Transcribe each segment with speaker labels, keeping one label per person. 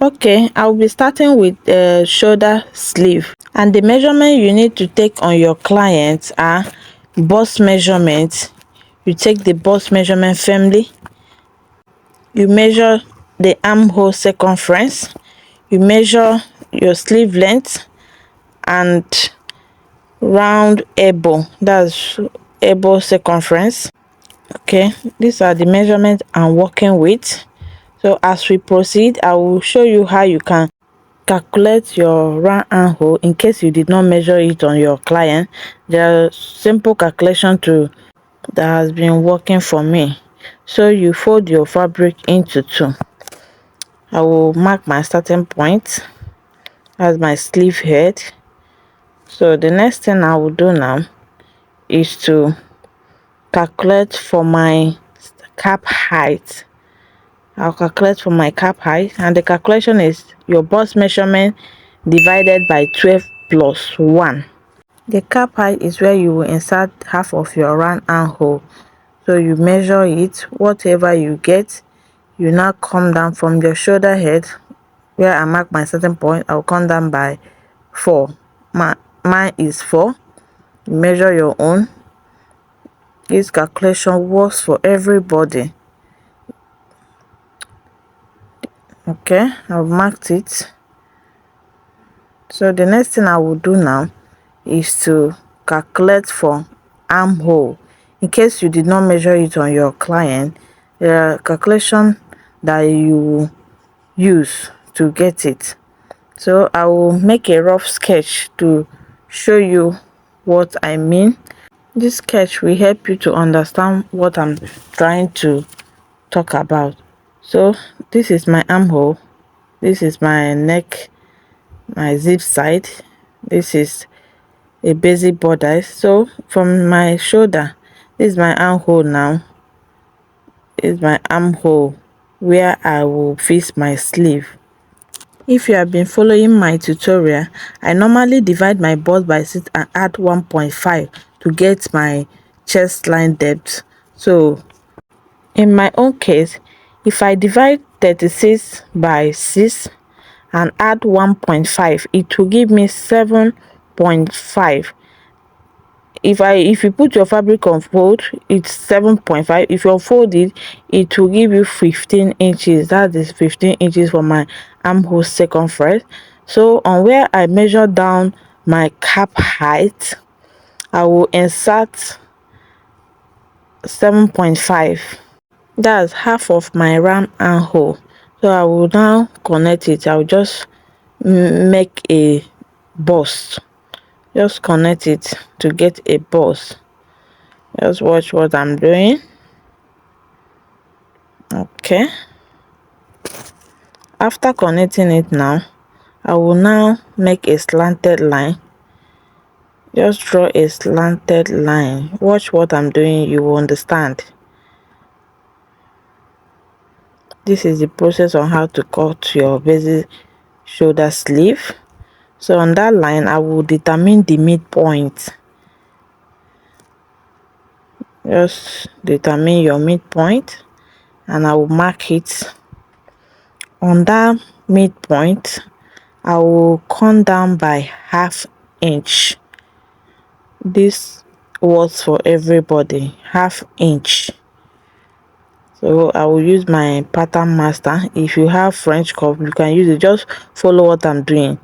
Speaker 1: Okay, I'll be starting with the shoulder sleeve, and the measurement you need to take on your clients are bust measurements. You take the bust measurement firmly, you measure the armhole circumference, you measure your sleeve length and round elbow, that's elbow circumference. Okay, these are the measurements I'm working with. So as we proceed, I will show you how you can calculate your round armhole in case you did not measure it on your client. There are simple calculation that has been working for me. So you fold your fabric into two. I will mark my starting point as my sleeve head. So the next thing I will do now is to calculate for my cap height. I'll calculate for my cap height, and the calculation is your bust measurement divided by 12 plus 1. The cap height is where you will insert half of your round armhole. So you measure it, whatever you get, you now come down from your shoulder head where I mark my starting point. I'll come down by 4. Mine is 4. You measure your own. This calculation works for everybody. Okay, I've marked it. So the next thing I will do now is to calculate for armhole. In case you did not measure it on your client, there are calculations that you use to get it. So I will make a rough sketch to show you what I mean. This sketch will help you to understand what I'm trying to talk about. So this is my armhole, this is my neck, my zip side, this is a basic border. So from my shoulder, this is my armhole now. This is my armhole where I will fix my sleeve. If you have been following my tutorial, I normally divide my bust by 6 and add 1.5 to get my chest line depth. So in my own case, if I divide 36 by 6 and add 1.5, it will give me 7.5. If you put your fabric on fold, it's 7.5. If you unfold it, it will give you 15 inches. That is 15 inches for my armhole circumference. So on where I measure down my cap height, I will insert 7.5. That's half of my round armhole. So I will now connect it. I will just make a bust. Just connect it to get a bust. Just watch what I'm doing. Okay, after connecting it now, I will now make a slanted line. Just draw a slanted line. Watch what I'm doing, you will understand. This is the process on how to cut your basic shoulder sleeve. So on that line, I will determine the midpoint. Just determine your midpoint and I will mark it. On that midpoint, I will come down by ½ inch. This works for everybody, ½ inch. So I will use my pattern master. If you have French cup, you can use it. Just follow what I'm doing.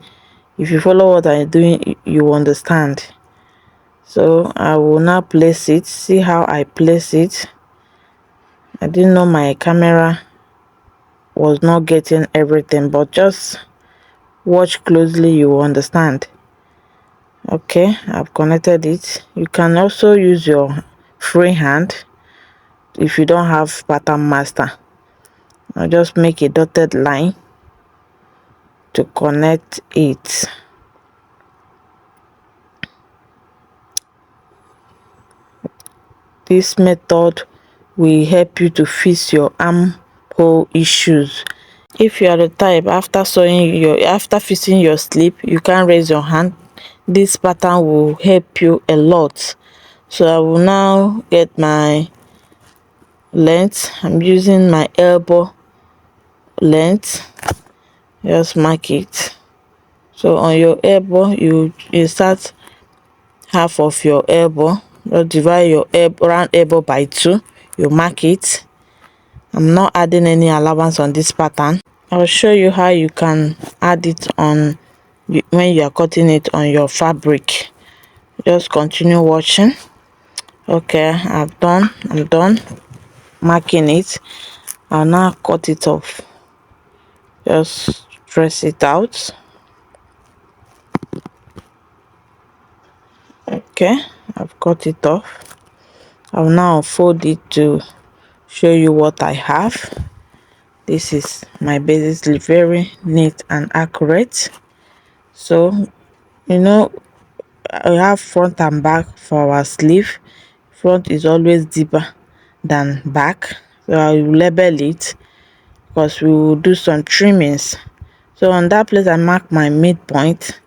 Speaker 1: If you follow what I'm doing, you understand. So I will now place it. See how I place it. I didn't know my camera was not getting everything, but just watch closely, you will understand. Okay, I've connected it. You can also use your free hand if you don't have pattern master. I'll just make a dotted line to connect it. This method will help you to fix your armhole issues. If you are the type after fixing your sleeve, you can't raise your hand, this pattern will help you a lot. So I will now get my length. I'm using my elbow length. Just mark it. So on your elbow, you start half of your elbow. Just divide your round elbow by 2. You mark it. I'm not adding any allowance on this pattern. I'll show you how you can add it on when you are cutting it on your fabric. Just continue watching. Okay, I'm done marking it. I'll now cut it off. Just press it out. Okay, I've cut it off. I'll now fold it to show you what I have. This is my basic sleeve, very neat and accurate. So you know, we have front and back for our sleeve. Front is always deeper than back, so I will label it because we will do some trimmings. So on that place I mark my midpoint.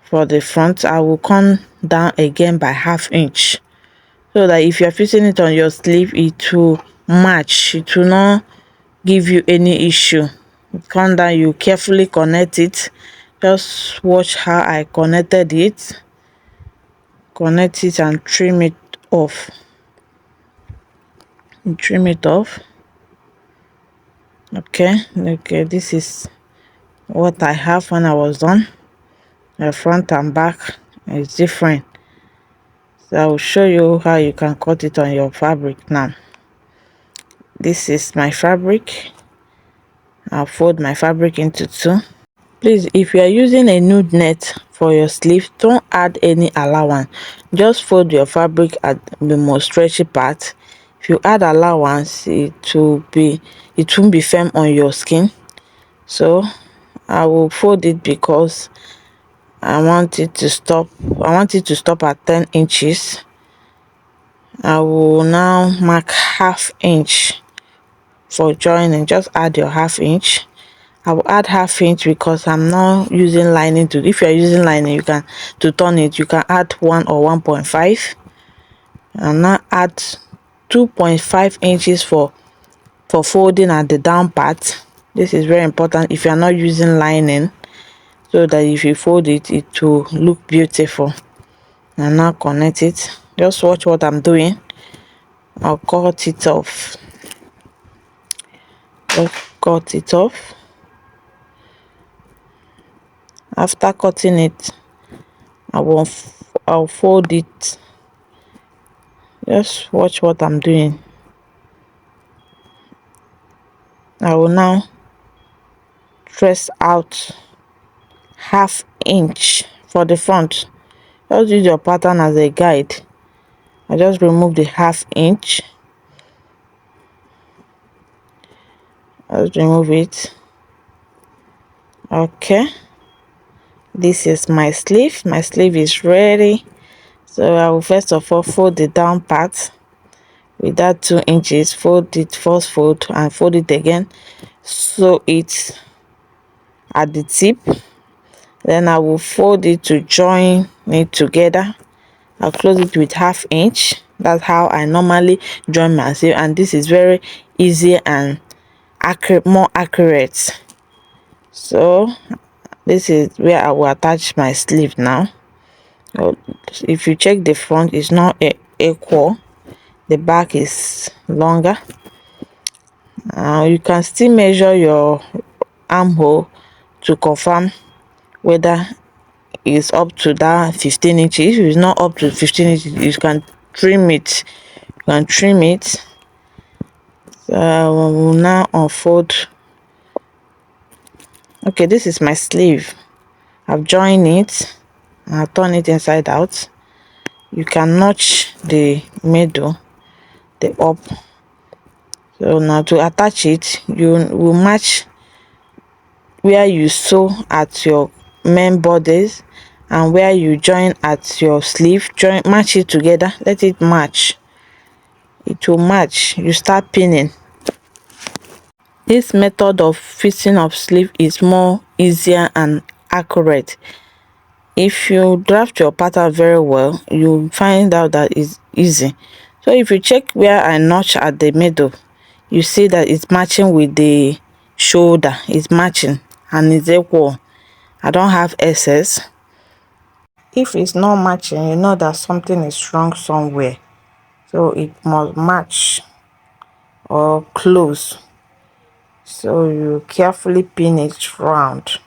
Speaker 1: For the front, I will come down again by ½ inch, so that if you're fitting it on your sleeve, it will match. It will not give you any issue. Come down, you carefully connect it. Just watch how I connected it. Connect it and trim it off. Trim it off. Okay, this is what I have when I was done. The front and back is different, so I will show you how you can cut it on your fabric now. This is my fabric. I'll fold my fabric into 2. Please, if you are using a nude net for your sleeve, don't add any allowance. Just fold your fabric at the most stretchy part. If you add allowance, it won't be firm on your skin. So I will fold it because I want it to stop at 10 inches. I will now mark ½ inch for joining. Just add your ½ inch. I will add ½ inch because I'm not using lining to. If you are using lining, you can turn it, you can add 1 or 1.5, and now add 2.5 inches for folding at the down part. This is very important if you are not using lining, so that if you fold it, it will look beautiful. And now connect it. Just watch what I'm doing. I'll cut it off. Just cut it off. After cutting it, I'll fold it. Just watch what I'm doing. I will now press out ½ inch for the front. Just use your pattern as a guide. I just remove the ½ inch. Just remove it. Okay, this is my sleeve. My sleeve is ready. So I will first of all fold the down part with that 2 inches. Fold it, first fold and fold it again, sew it at the tip. Then I will fold it to join it together. I'll close it with ½ inch. That's how I normally join my sleeve, and this is very easy and accurate, more accurate. So this is where I will attach my sleeve now. If you check the front, it's not equal. The back is longer. You can still measure your armhole to confirm whether it's up to that 15 inches. If it's not up to 15 inches, you can trim it. So I will now unfold. Okay, this is my sleeve. I've joined it. I'll turn it inside out. You can notch the middle, the up. So now to attach it, you will match where you sew at your main bodice and where you join at your sleeve. Match it together. Let it match. It will match. You start pinning. This method of fitting of sleeve is more easier and accurate. If you draft your pattern very well, you'll find out that it's easy. So if you check where I notch at the middle, you see that it's matching with the shoulder. It's matching and it's equal. I don't have excess. If it's not matching, you know that something is wrong somewhere, so it must match or close. So you carefully pin it round.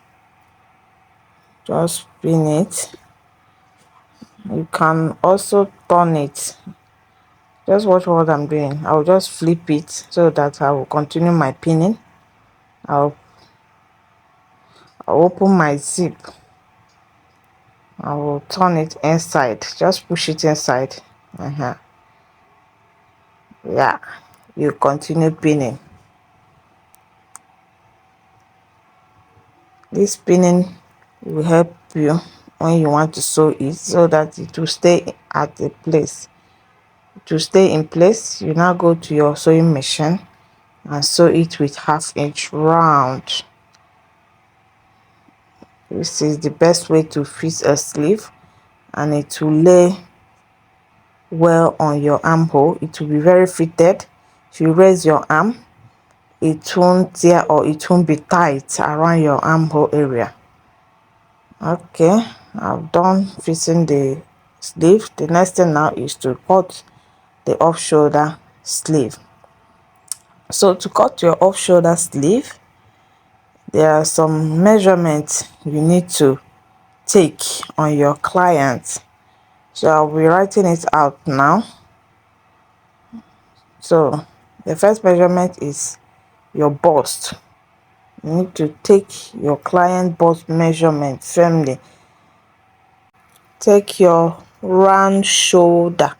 Speaker 1: Just pin it. You can also turn it. Just watch what I'm doing. I'll just flip it so that I will continue my pinning. I'll open my zip. I will turn it inside. Just push it inside. Yeah, you continue pinning. This pinning will help you when you want to sew it so that it will stay at the place. To stay in place, you now go to your sewing machine and sew it with 1/2 inch round. This is the best way to fit a sleeve, and it will lay well on your armhole. It will be very fitted. If you raise your arm, it won't tear or it won't be tight around your armhole area. Okay, I've done fitting the sleeve. The next thing now is to cut the off shoulder sleeve. So to cut your off shoulder sleeve, there are some measurements you need to take on your client. So I'll be writing it out now. So the first measurement is your bust. You need to take your client bust measurement firmly. Take your round shoulder,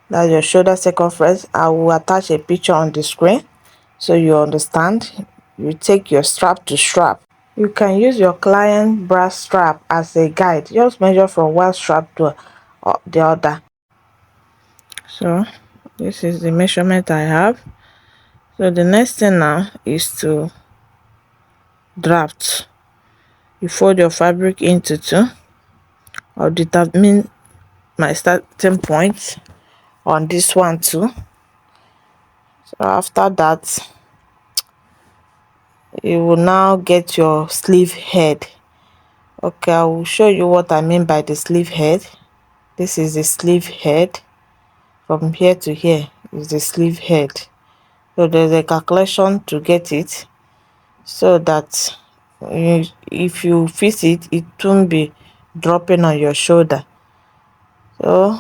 Speaker 1: that's your shoulder circumference. I will attach a picture on the screen so you understand. You take your strap to strap. You can use your client bra strap as a guide. Just measure from one strap to the other. So this is the measurement I have. So the next thing now is to draft. You fold your fabric into two. I'll determine my starting point on this one too. So after that, you will now get your sleeve head. Okay, I will show you what I mean by the sleeve head. This is the sleeve head. From here to here is the sleeve head. So there's a calculation to get it, so that if you fit it, it won't be dropping on your shoulder. So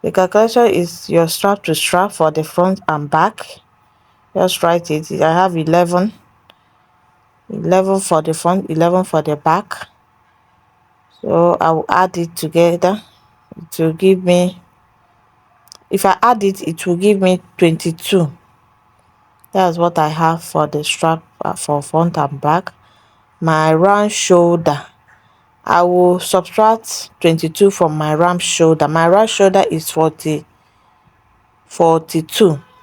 Speaker 1: the calculation is your strap to strap for the front and back. Just write it. I have 11 for the front, 11 for the back. So I will add it together. It will give me, if I add it, it will give me 22. That's what I have for the strap for front and back. My round shoulder, I will subtract 22 from my round shoulder. My round shoulder is 42.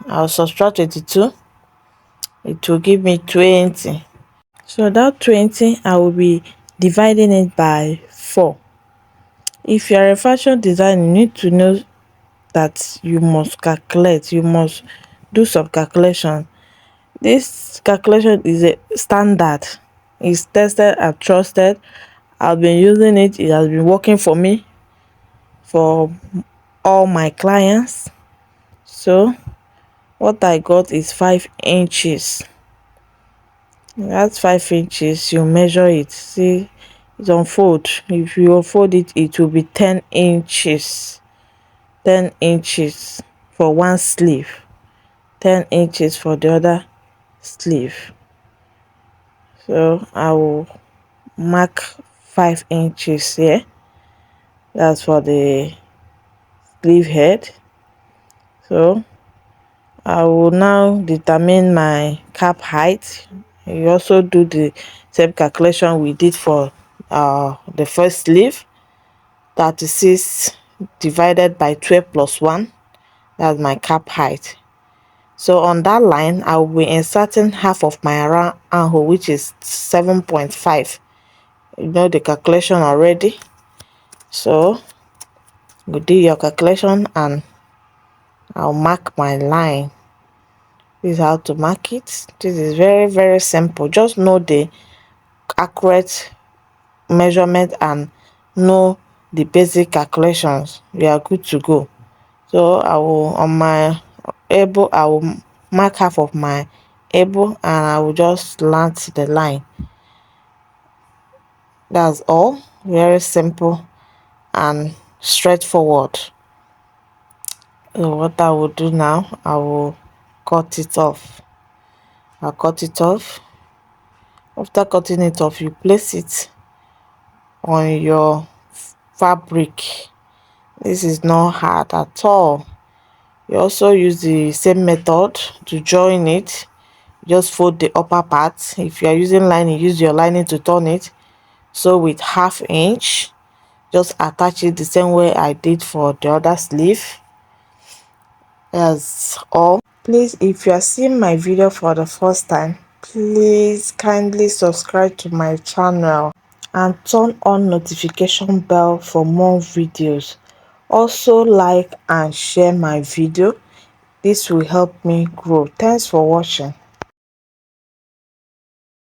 Speaker 1: I'll subtract 22. It will give me 20. So that 20, I will be dividing it by 4. If you are a fashion designer, you need to know that you must calculate. You must do some calculation. This calculation is a standard. It's tested and trusted. I've been using it. It has been working for me, for all my clients. So what I got is 5 inches. That's 5 inches. You measure it. See, it's unfold. If you unfold it, it will be 10 inches. 10 inches for one sleeve. 10 inches for the other sleeve. So I will mark 5 inches here. That's for the sleeve head. So I will now determine my cap height. You also do the same calculation we did for the first sleeve. 36 divided by 12 plus 1. That's my cap height. So on that line, I will be inserting half of my round armhole, which is 7.5. You know the calculation already. So you do your calculation and I'll mark my line. This is how to mark it. This is very simple. Just know the accurate measurement and know the basic calculations. We are good to go. So I will, on my elbow, I will mark half of my elbow and I will just slant the line. That's all. Very simple and straightforward. So what I will do now, I will cut it off. I'll cut it off. After cutting it off, you place it on your fabric. This is not hard at all. You also use the same method to join it. Just fold the upper part. If you are using lining, use your lining to turn it. So with 1/2 inch, just attach it the same way I did for the other sleeve. That's all. Please, if you are seeing my video for the first time, please kindly subscribe to my channel and turn on notification bell for more videos. Also like and share my video. This will help me grow. Thanks for watching.